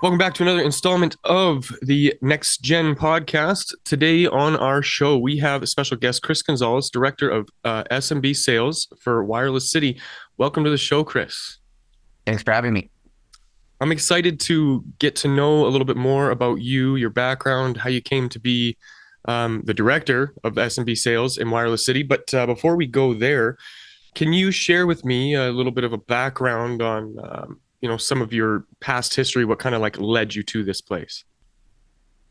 Welcome back to another installment of the Next Gen podcast. Today on our show, we have a special guest, Chris Gonzales, Director of SMB Sales for Wireless City. Welcome to the show, Chris. Thanks for having me. I'm excited to get to know a little bit more about you, your background, how you came to be the Director of SMB Sales in Wireless City. But before we go there, can you share with me a little bit of a background on some of your past history, what kind of like led you to this place?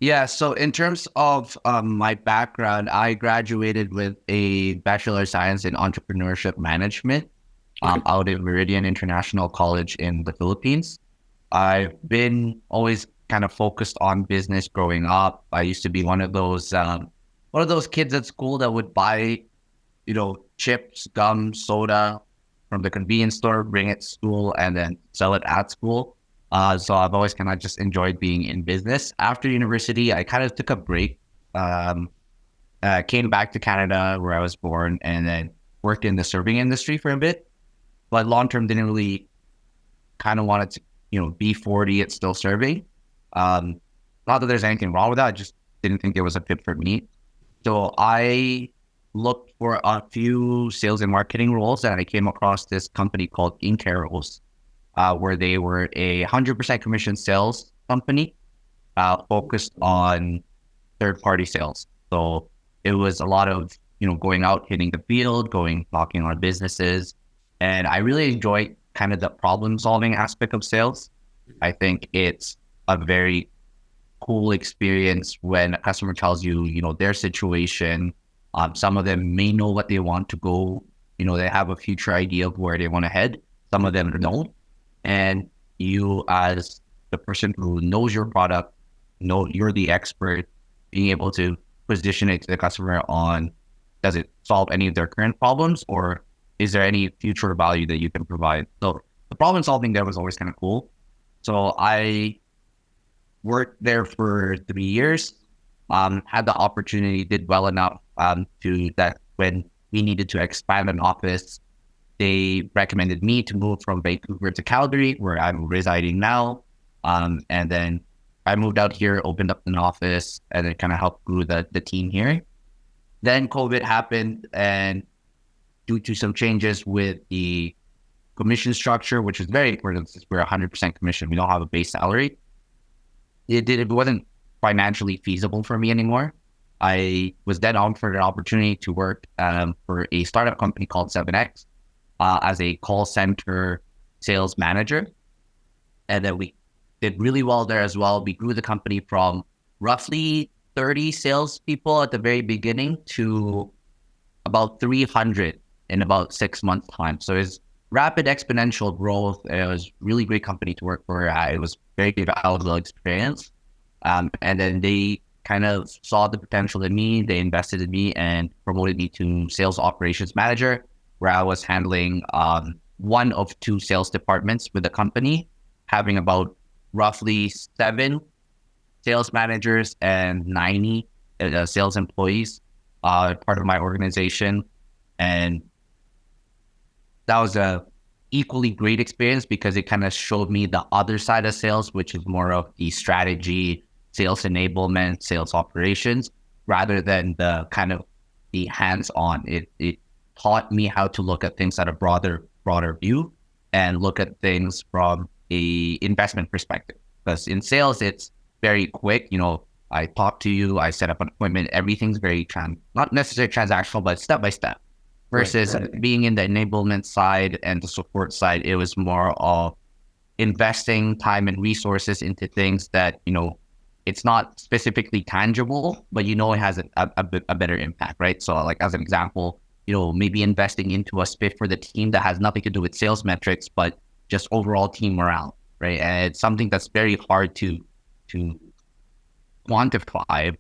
Yeah, so in terms of my background, I graduated with a Bachelor of Science in Entrepreneurship Management Okay. out of Meridian International College in the Philippines. I've been always kind of focused on business growing up. I used to be one of those kids at school that would buy, chips, gum, soda from the convenience store, bring it to school, and then sell it at school. So I've always kind of just enjoyed being in business. After university, I kind of took a break, um, came back to Canada where I was born, and then worked in the serving industry for a bit. But long term, didn't really kind of wanted to, be 40 and still serving. Um, Not that there's anything wrong with that. I just didn't think it was a fit for me. So I looked for a few sales and marketing roles, and I came across this company called Incaros, where they were a 100% commission sales company focused on third-party sales. So it was a lot of, going out, hitting the field, knocking on businesses. And I really enjoy kind of the problem-solving aspect of sales. I think it's a very cool experience when a customer tells you, their situation. Some of them may know what they want to go, they have a future idea of where they want to head. Some of them don't. And you, as the person who knows your product, know you're the expert, being able to position it to the customer on, does it solve any of their current problems, or is there any future value that you can provide? So the problem solving there was always kind of cool. So I worked there for 3 years, had the opportunity, did well enough to that when we needed to expand an office, they recommended me to move from Vancouver to Calgary, where I'm residing now. And then I moved out here, opened up an office, and then kind of helped grew the team here. Then COVID happened, and due to some changes with the commission structure, which is very important since we're 100% commission, we don't have a base salary. It wasn't financially feasible for me anymore. I was then offered an opportunity to work for a startup company called 7X as a call center sales manager. And then we did really well there as well. We grew the company from roughly 30 salespeople at the very beginning to about 300 in about 6 months' time. So it's rapid exponential growth. It was really great company to work for. It was very valuable experience. And then they kind of saw the potential in me. They invested in me and promoted me to sales operations manager, where I was handling one of two sales departments with the company, having about roughly 7 sales managers and 90 sales employees part of my organization. And that was a equally great experience because it kind of showed me the other side of sales, which is more of the strategy, sales enablement, sales operations, rather than the kind of the hands-on. It taught me how to look at things at a broader view and look at things from a investment perspective. Because in sales, it's very quick. I talk to you, I set up an appointment. Everything's very not necessarily transactional, but step by step. Versus being in the enablement side and the support side, it was more of investing time and resources into things that, it's not specifically tangible, but it has a better impact, right? So like as an example, maybe investing into a spiff for the team that has nothing to do with sales metrics, but just overall team morale, right? And it's something that's very hard to quantify,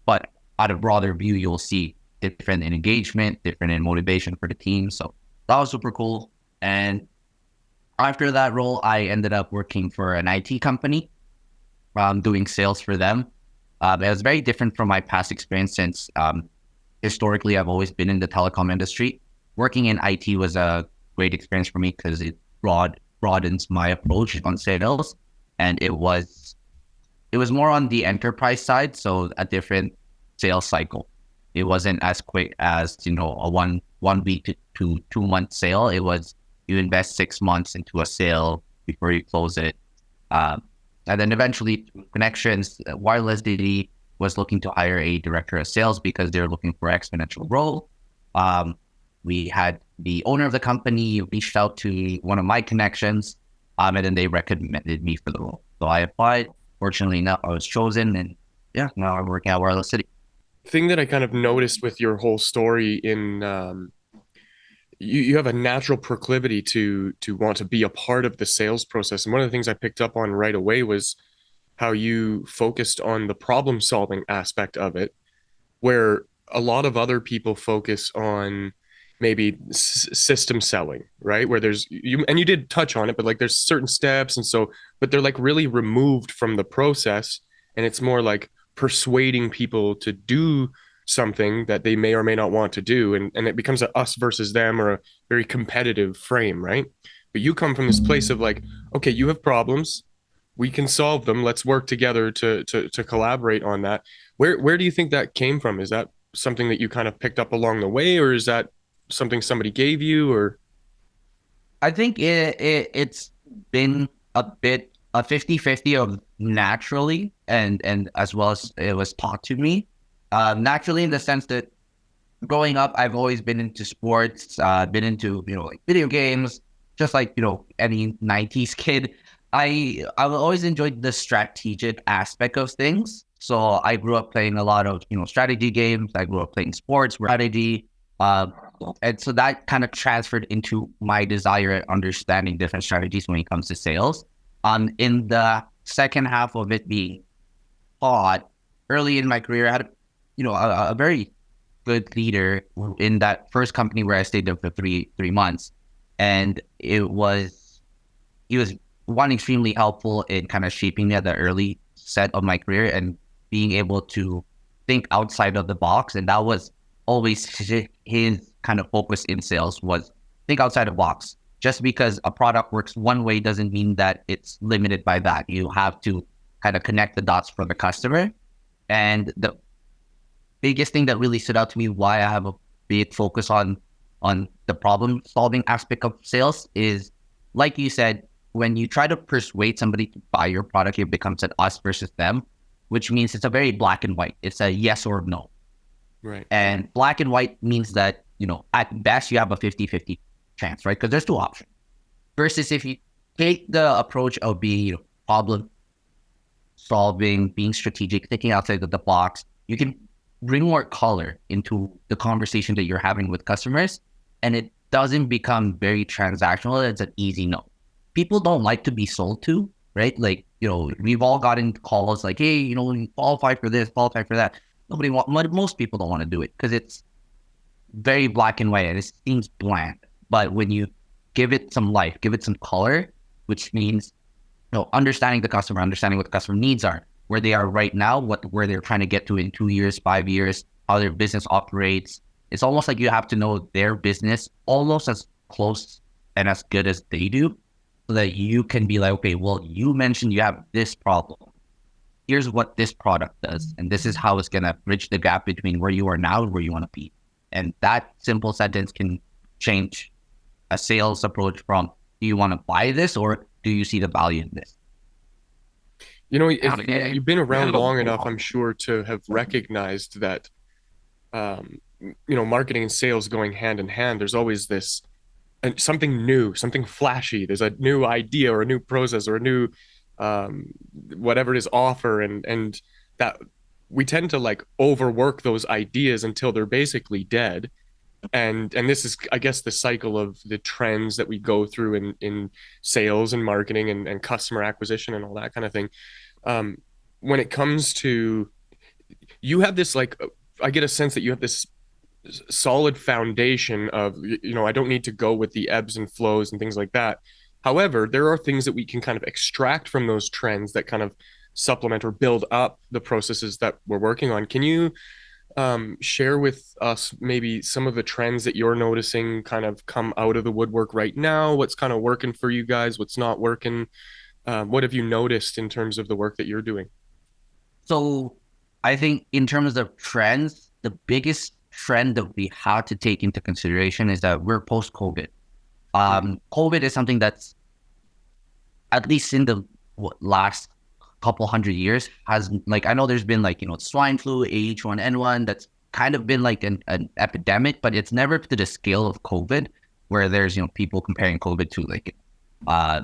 but at a broader view, you'll see different in engagement, different in motivation for the team. So that was super cool. And after that role, I ended up working for an IT company, doing sales for them. It was very different from my past experience since historically I've always been in the telecom industry. Working in IT was a great experience for me because it broadens my approach on sales. And it was it was more on the enterprise side, so a different sales cycle. It wasn't as quick as, a one week to 2 month sale. It was you invest 6 months into a sale before you close it. And then eventually connections, Wireless DD was looking to hire a director of sales because they're looking for exponential growth. We had the owner of the company reached out to one of my connections, and then they recommended me for the role. So I applied. Fortunately enough, I was chosen, and yeah, now I'm working at Wireless City. Thing that I kind of noticed with your whole story in you have a natural proclivity to want to be a part of the sales process. And one of the things I picked up on right away was how you focused on the problem solving aspect of it, where a lot of other people focus on maybe system selling, right? Where there's you and you did touch on it, but like there's certain steps and so, but they're like really removed from the process, and it's more like persuading people to do something that they may or may not want to do, and it becomes a us versus them or a very competitive frame, right? But you come from this place of like, okay, you have problems, we can solve them. Let's work together to collaborate on that. Where do you think that came from? Is that something that you kind of picked up along the way, or is that something somebody gave you, or I think it's been a bit a 50-50 of naturally and as well as it was taught to me. Naturally in the sense that growing up, I've always been into sports, been into, like video games, just like, any 90s kid. I've always enjoyed the strategic aspect of things. So I grew up playing a lot of, strategy games. I grew up playing sports, strategy. And so that kind of transferred into my desire at understanding different strategies when it comes to sales. In the second half of it being taught early in my career, I had, a very good leader in that first company where I stayed there for three months. And he was one extremely helpful in kind of shaping me at the early set of my career and being able to think outside of the box. And that was always his kind of focus in sales was think outside the box. Just because a product works one way doesn't mean that it's limited by that. You have to kind of connect the dots for the customer. And the biggest thing that really stood out to me why I have a big focus on the problem solving aspect of sales is, like you said, when you try to persuade somebody to buy your product, it becomes an us versus them, which means it's a very black and white. It's a yes or no. right? And black and white means that, at best you have a 50-50 chance, right? Because there's two options. Versus if you take the approach of being problem solving, being strategic, thinking outside of the box, you can bring more color into the conversation that you're having with customers, and it doesn't become very transactional. It's an easy no. People don't like to be sold to, right? Like, we've all gotten calls like, hey, you qualify for this, qualify for that. Most people don't want to do it because it's very black and white and it seems bland. But when you give it some life, give it some color, which means, understanding the customer, understanding what the customer needs are, where they are right now, where they're trying to get to in 2 years, 5 years, how their business operates. It's almost like you have to know their business almost as close and as good as they do, so that you can be like, okay, well, you mentioned you have this problem. Here's what this product does, and this is how it's going to bridge the gap between where you are now and where you want to be. And that simple sentence can change a sales approach from, do you want to buy this or do you see the value in this? If you've been around long enough, I'm sure to have recognized that, marketing and sales going hand in hand. There's always this something new, something flashy. There's a new idea or a new process or a new whatever it is offer, and that we tend to like overwork those ideas until they're basically dead. And this is, I guess, the cycle of the trends that we go through in sales and marketing and customer acquisition and all that kind of thing. When it comes to, you have this like, I get a sense that you have this solid foundation of, I don't need to go with the ebbs and flows and things like that. However, there are things that we can kind of extract from those trends that kind of supplement or build up the processes that we're working on. Can you share with us maybe some of the trends that you're noticing kind of come out of the woodwork right now? What's kind of working for you guys? What's not working? What have you noticed in terms of the work that you're doing? So I think in terms of trends, the biggest trend that we have to take into consideration is that we're post-COVID. Mm. COVID is something that's, at least in the last couple hundred years, has, like, I know there's been, like, swine flu, H1N1, that's kind of been like an epidemic, but it's never to the scale of COVID, where there's, people comparing COVID to, like, uh,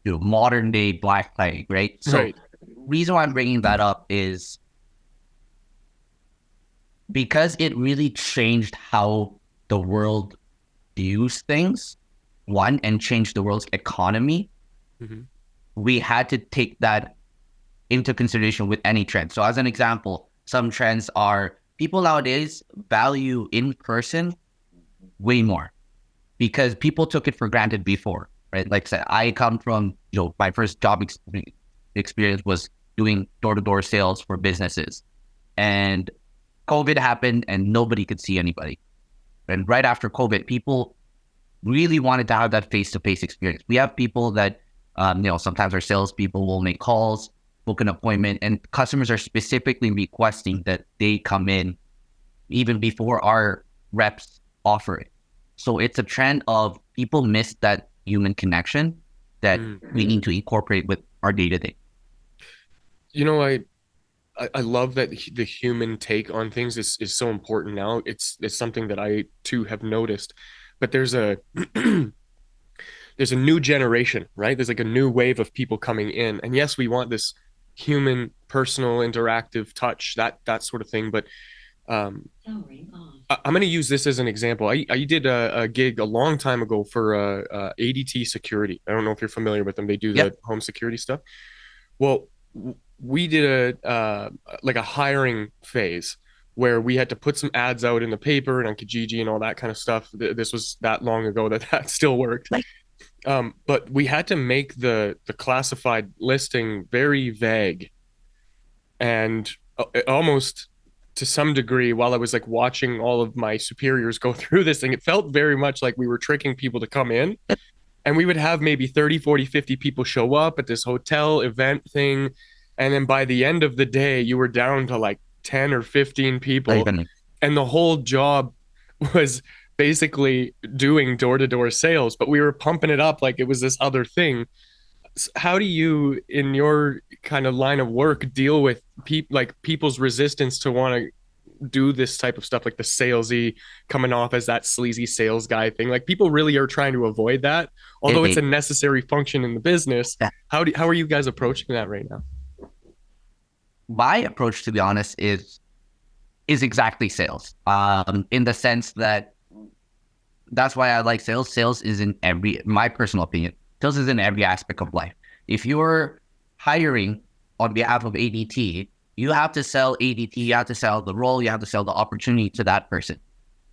modern day Black Plague, right? So Right. reason why I'm bringing that up is because it really changed how the world views things, one, and changed the world's economy. Hmm. We had to take that into consideration with any trend. So as an example, some trends are people nowadays value in person way more because people took it for granted before, right? Like I said, I come from, my first job experience was doing door-to-door sales for businesses. And COVID happened and nobody could see anybody. And right after COVID, people really wanted to have that face-to-face experience. We have people that, sometimes our salespeople will make calls, book an appointment, and customers are specifically requesting that they come in even before our reps offer it. So it's a trend of people miss that human connection that Mm. we need to incorporate with our day-to-day. You know, I love that the human take on things is so important now. It's something that I too have noticed. But there's a there's a new generation, right? There's like a new wave of people coming in. And yes, we want this human, personal, interactive touch, that sort of thing. But um, I'm going to use this as an example. I did a gig a long time ago for ADT Security. I don't know if you're familiar with them. They do the Yep. home security stuff. Well, we did like a hiring phase where we had to put some ads out in the paper and on Kijiji and all that kind of stuff. This was that long ago that that still worked. Like, But we had to make the classified listing very vague and almost to some degree, while I was like watching all of my superiors go through this thing, it felt very much like we were tricking people to come in. And we would have maybe 30, 40, 50 people show up at this hotel event thing. And then by the end of the day, you were down to like 10 or 15 not people. even And the whole job was basically doing door to door sales, but we were pumping it up like it was this other thing. How do you, in your kind of line of work, deal with people's resistance to want to do this type of stuff, like the salesy coming off as that sleazy sales guy thing? Like people really are trying to avoid that, although it's a it, necessary function in the business. that How are you guys approaching that right now? my approach, to be honest, is exactly sales. In the sense that that's why I like sales. Sales is in my personal opinion, sales is in every aspect of life. If you're hiring on behalf of ADT, you have to sell ADT, you have to sell the role, you have to sell the opportunity to that person,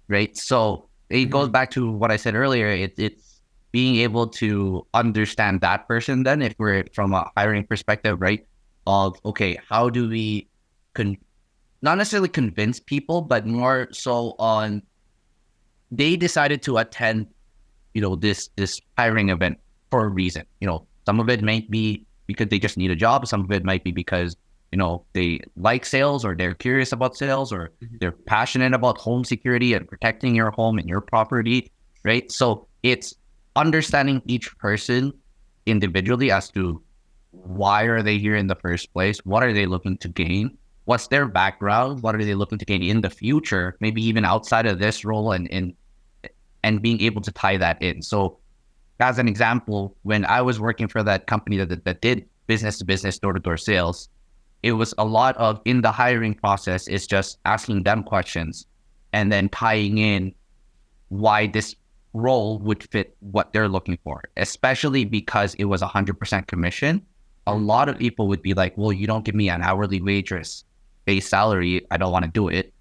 right? So it goes Mm-hmm. back to what I said earlier. It's being able to understand that person then, if we're from a hiring perspective, right? Of, okay, how do we not necessarily convince people, but more so on, they decided to attend, this hiring event for a reason. Some of it might be because they just need a job. Some of it might be because, they like sales, or they're curious about sales, or they're passionate about home security and protecting your home and your property, right? So it's understanding each person individually as to why are they here in the first place? What are they looking to gain? What's their background? What are they looking to gain in the future? Maybe even outside of this role, and being able to tie that in. So as an example, when I was working for that company that did business to business, door to door sales, it was a lot of, in the hiring process, is just asking them questions and then tying in why this role would fit what they're looking for, especially because it was 100% commission. A lot of people would be like, well, you don't give me an hourly wage or base salary, I don't want to do it.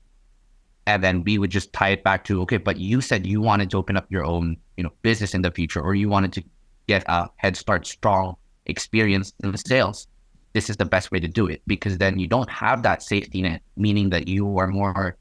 And then we would just tie it back to, okay, but you said you wanted to open up your own, business in the future, or you wanted to get a head start, strong experience in the sales. This is the best way to do it, because then you don't have that safety net, meaning that you are more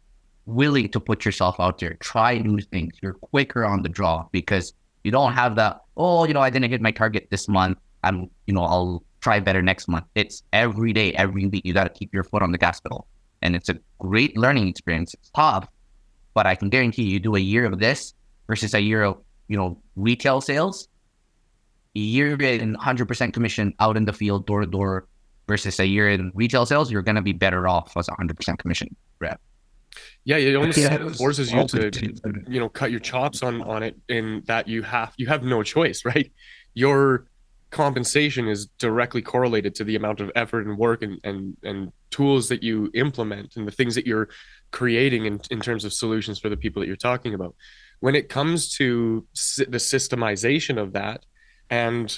willing to put yourself out there, try new things. You're quicker on the draw because you don't have that, oh, I didn't hit my target this month. I'll try better next month. It's every day, every week. You got to keep your foot on the gas pedal. And it's a great learning experience. It's tough, but I can guarantee you do a year of this versus a year of, retail sales, a year in 100% commission out in the field, door to door, versus a year in retail sales, you're going to be better off as a 100% commission rep. Yeah, it almost forces you to, cut your chops on it, in that you have no choice, right? Your compensation is directly correlated to the amount of effort and work and tools that you implement and the things that you're creating in terms of solutions for the people that you're talking about. When it comes to the systemization of that and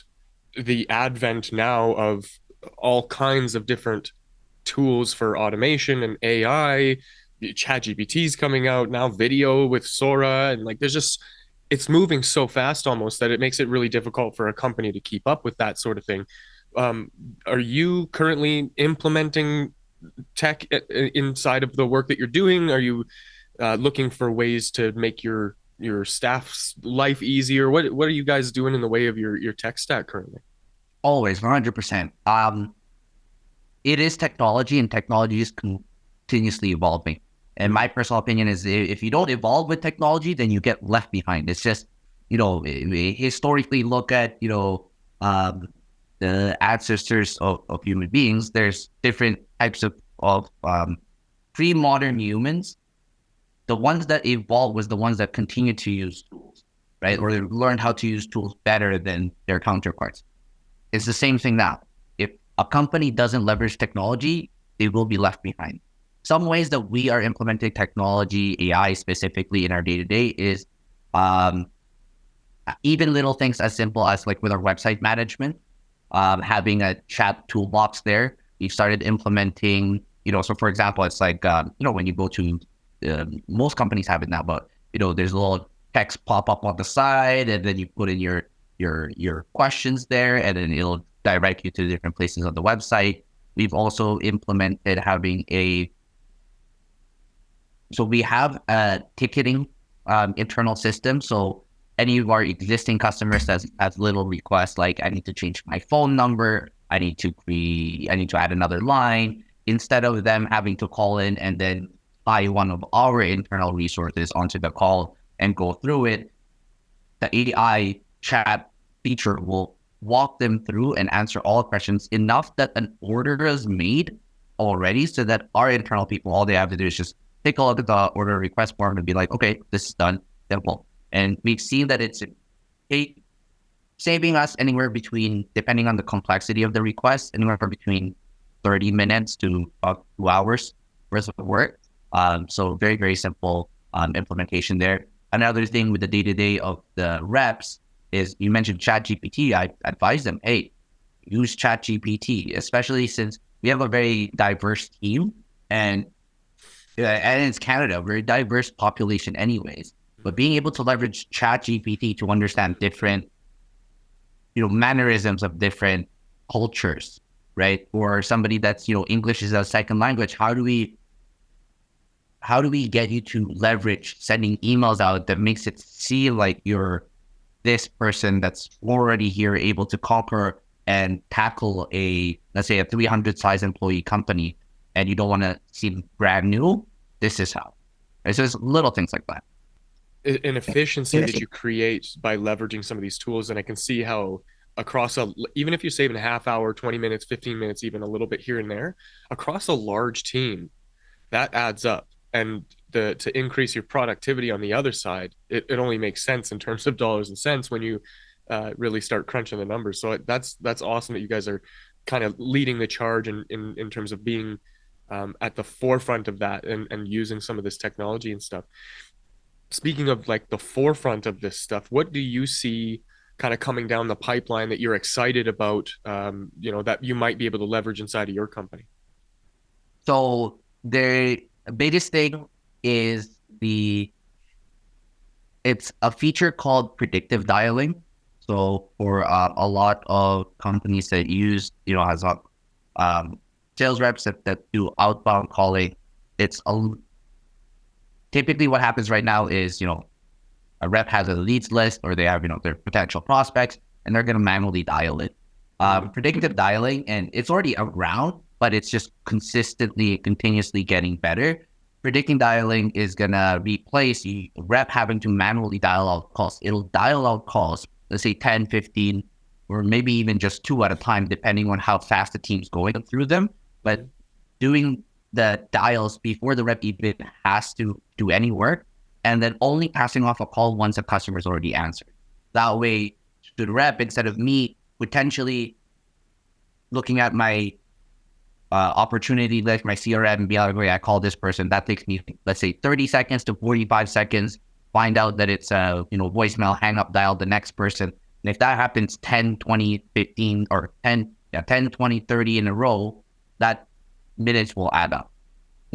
the advent now of all kinds of different tools for automation and AI, ChatGPT's coming out now, video with Sora, and like it's moving so fast almost that it makes it really difficult for a company to keep up with that sort of thing. Are you currently implementing tech inside of the work that you're doing? Are you looking for ways to make your staff's life easier? What are you guys doing in the way of your tech stack currently? Always 100%. It is technology, and technology is continuously evolving. And my personal opinion is, if you don't evolve with technology, then you get left behind. It's just, historically look at, the ancestors of human beings. There's different types of pre-modern humans. The ones that evolved was the ones that continued to use tools, right? Or they learned how to use tools better than their counterparts. It's the same thing now. If a company doesn't leverage technology, they will be left behind. Some ways that we are implementing technology, AI specifically, in our day-to-day is even little things as simple as, like, with our website management, having a chat toolbox there. We've started implementing, so for example, it's like, when you go to, most companies have it now, but, there's a little text pop up on the side, and then you put in your questions there, and then it'll direct you to different places on the website. We've also implemented having so we have a ticketing internal system. So any of our existing customers has little requests, like, I need to change my phone number, I need to add another line. Instead of them having to call in and then tie one of our internal resources onto the call and go through it, the AI chat feature will walk them through and answer all questions enough that an order is made already, so that our internal people, all they have to do is just take a look at the order request form and be like, okay, this is done, simple. And we've seen that it's saving us anywhere between, depending on the complexity of the request, anywhere from between 30 minutes to about 2 hours worth of work. So very, very simple implementation there. Another thing with the day-to-day of the reps is, you mentioned ChatGPT. I advise them, hey, use ChatGPT, especially since we have a very diverse team, and it's Canada, a very diverse population anyways. But being able to leverage ChatGPT to understand different, mannerisms of different cultures, right? Or somebody that's, English is a second language. How do we get you to leverage sending emails out that makes it seem like you're this person that's already here, able to conquer and tackle let's say a 300 size employee company, and you don't want to seem brand new? This is how. It's just little things like that. An efficiency that you create by leveraging some of these tools. And I can see how even if you're saving a half hour, 20 minutes, 15 minutes, even a little bit here and there, across a large team, that adds up. And to increase your productivity on the other side, it only makes sense in terms of dollars and cents when you really start crunching the numbers. So that's awesome that you guys are kind of leading the charge in terms of being at the forefront of that and using some of this technology and stuff. Speaking of, like, the forefront of this stuff, what do you see kind of coming down the pipeline that you're excited about, that you might be able to leverage inside of your company? So the biggest thing is it's a feature called predictive dialing. So for a lot of companies that use, has sales reps that do outbound calling, typically what happens right now is, a rep has a leads list, or they have, their potential prospects, and they're going to manually dial it. Mm. Predictive dialing, and it's already around, but it's just consistently, continuously getting better. Predicting dialing is going to replace the rep having to manually dial out calls. It'll dial out calls, let's say 10, 15, or maybe even just two at a time, depending on how fast the team's going through them. But doing the dials before the rep even has to do any work, and then only passing off a call once a customer's already answered. That way, to the rep, instead of me potentially looking at my opportunity list, my CRM, and be like, okay, I call this person. That takes me, let's say, 30 seconds to 45 seconds. Find out that it's a voicemail, hang up, dial the next person. And if that happens 10, 20, 15, or 10, 20, 30 in a row, that minutes will add up.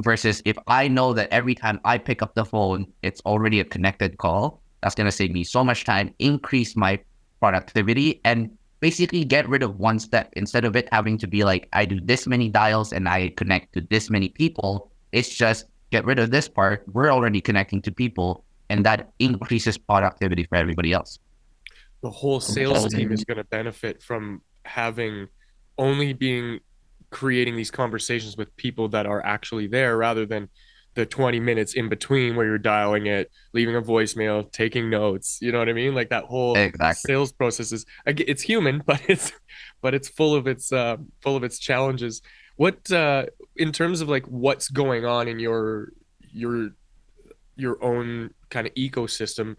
Versus if I know that every time I pick up the phone, it's already a connected call, that's going to save me so much time, increase my productivity, and basically get rid of one step. Instead of it having to be like, I do this many dials and I connect to this many people, it's just get rid of this part. We're already connecting to people, and that increases productivity for everybody else. The whole sales team is going to benefit from having only being creating these conversations with people that are actually there rather than the 20 minutes in between where you're dialing it, leaving a voicemail, taking notes. You know what I mean? Like that whole Exactly. sales process is, it's human, but it's full of its challenges. What in terms of like what's going on in your your own kind of ecosystem,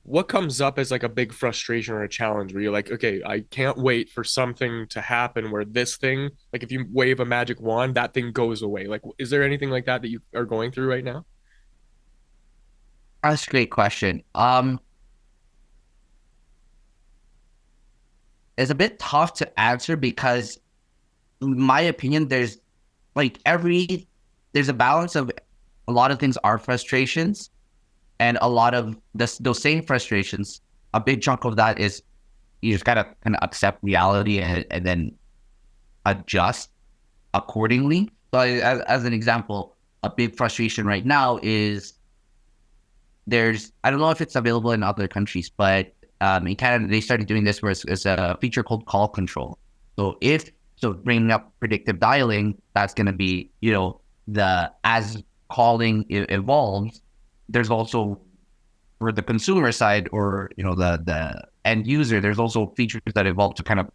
what comes up as like a big frustration or a challenge where you're like, okay, I can't wait for something to happen where this thing, like if you wave a magic wand, that thing goes away. Like, is there anything like that that you are going through right now? That's a great question. It's a bit tough to answer because, in my opinion, there's there's a balance of a lot of things are frustrations, and a lot of those same frustrations, a big chunk of that is you just gotta kind of accept reality and then adjust accordingly. So as an example, a big frustration right now is I don't know if it's available in other countries, but in Canada, they started doing this where it's a feature called call control. So bringing up predictive dialing, that's going to be, as calling evolves, there's also for the consumer side or, the end user, there's also features that evolve to kind of,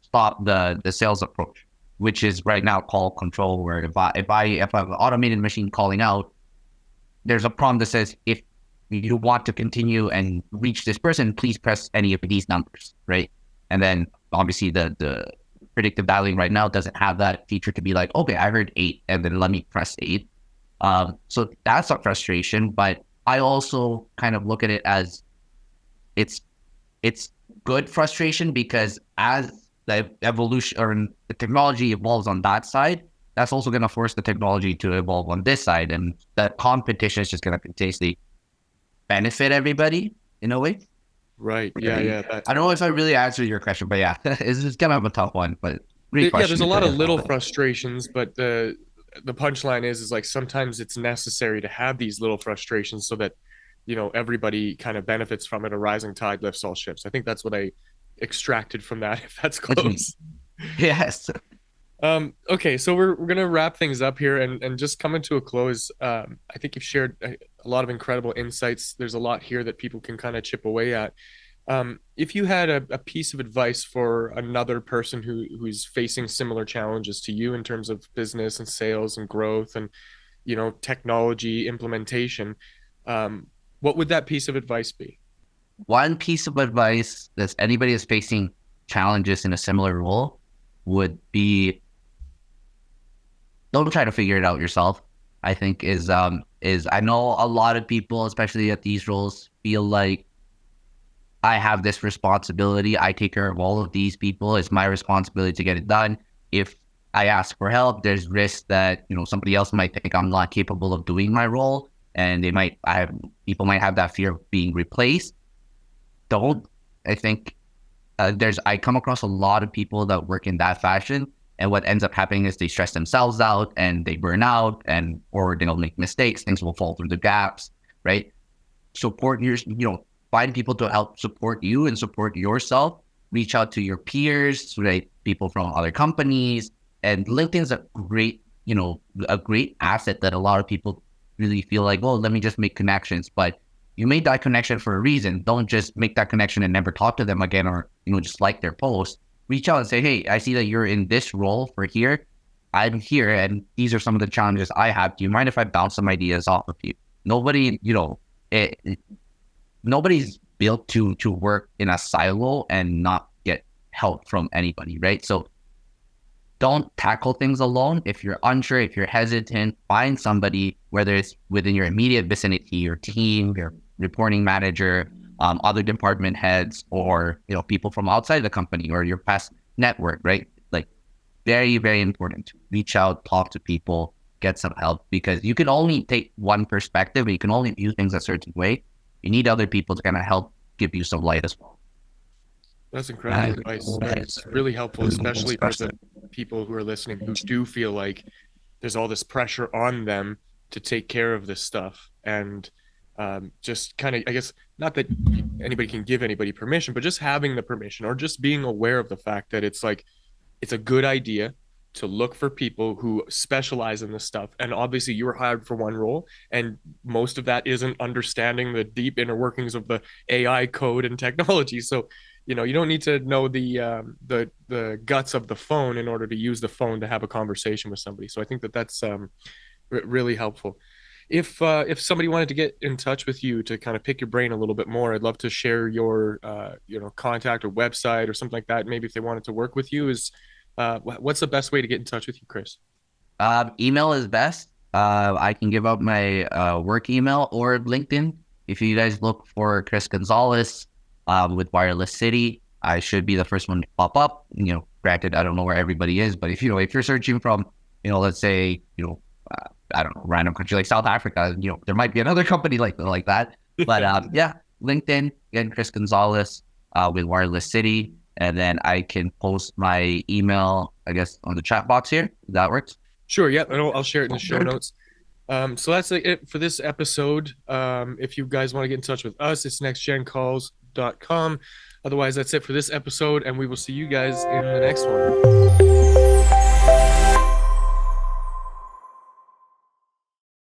stop the sales approach, which is right now call control, where if I have an automated machine calling out, there's a prompt that says, if you want to continue and reach this person, please press any of these numbers, right? And then obviously the predictive dialing right now doesn't have that feature to be like, okay, I heard 8, and then let me press 8. So that's a frustration, but I also kind of look at it as it's good frustration, because as the evolution or the technology evolves on that side, that's also going to force the technology to evolve on this side, and that competition is just going to continuously benefit everybody in a way. Right. Yeah. Yeah. I don't know if I really answered your question, but yeah, it's kind of a tough one, but great Yeah. There's question. a lot of little frustrations, but the punchline is like sometimes it's necessary to have these little frustrations so that everybody kind of benefits from it. A rising tide lifts all ships. I think that's what I extracted from that. If that's close. Yes. Okay, so we're gonna wrap things up here and just coming to a close. I think you've shared a lot of incredible insights. There's a lot here that people can kind of chip away at. If you had a piece of advice for another person who's facing similar challenges to you in terms of business and sales and growth and technology implementation, what would that piece of advice be? One piece of advice that anybody is facing challenges in a similar role would be, don't try to figure it out yourself. I think is I know a lot of people, especially at these roles, feel like I have this responsibility. I take care of all of these people. It's my responsibility to get it done. If I ask for help, there's risk that somebody else might think I'm not capable of doing my role, and people might have that fear of being replaced. Don't. I think I come across a lot of people that work in that fashion, and what ends up happening is they stress themselves out and they burn out, or they'll make mistakes. Things will fall through the gaps, right? Support find people to help support you and support yourself, reach out to your peers, right? People from other companies. And LinkedIn's a great, a great asset that a lot of people really feel like, oh, let me just make connections. But you made that connection for a reason. Don't just make that connection and never talk to them again, or, just like their post. Reach out and say, hey, I see that you're in this role for here. I'm here, and these are some of the challenges I have. Do you mind if I bounce some ideas off of you? Nobody, nobody's built to work in a silo and not get help from anybody, right? So don't tackle things alone. If you're unsure, if you're hesitant, find somebody, whether it's within your immediate vicinity, your team, your reporting manager, other department heads, or people from outside the company or your past network, right? Like, very, very important to reach out, talk to people, get some help, because you can only take one perspective. You can only view things a certain way. You need other people to kind of help give you some light as well. That's incredible advice. It's really helpful, especially for the people who are listening who do feel like there's all this pressure on them to take care of this stuff. And just kind of, I guess, not that anybody can give anybody permission, but just having the permission, or just being aware of the fact that it's like, it's a good idea to look for people who specialize in this stuff. And obviously you were hired for one role, and most of that isn't understanding the deep inner workings of the AI code and technology. So, you don't need to know the guts of the phone in order to use the phone to have a conversation with somebody. So I think that that's really helpful. If somebody wanted to get in touch with you to kind of pick your brain a little bit more, I'd love to share your contact or website or something like that. Maybe if they wanted to work with you, what's the best way to get in touch with you, Chris? Email is best. I can give up my work email, or LinkedIn. If you guys look for Chris Gonzales with Wireless City, I should be the first one to pop up. Granted, I don't know where everybody is, but if you're searching from, let's say, I don't know, random country like South Africa, there might be another company like that. But yeah, LinkedIn, again, Chris Gonzales with Wireless City. And then I can post my email, I guess, on the chat box here. That works? Sure. Yeah. I'll share it in the show notes. So that's it for this episode. If you guys want to get in touch with us, it's nextgencalls.com. Otherwise, that's it for this episode, and we will see you guys in the next one.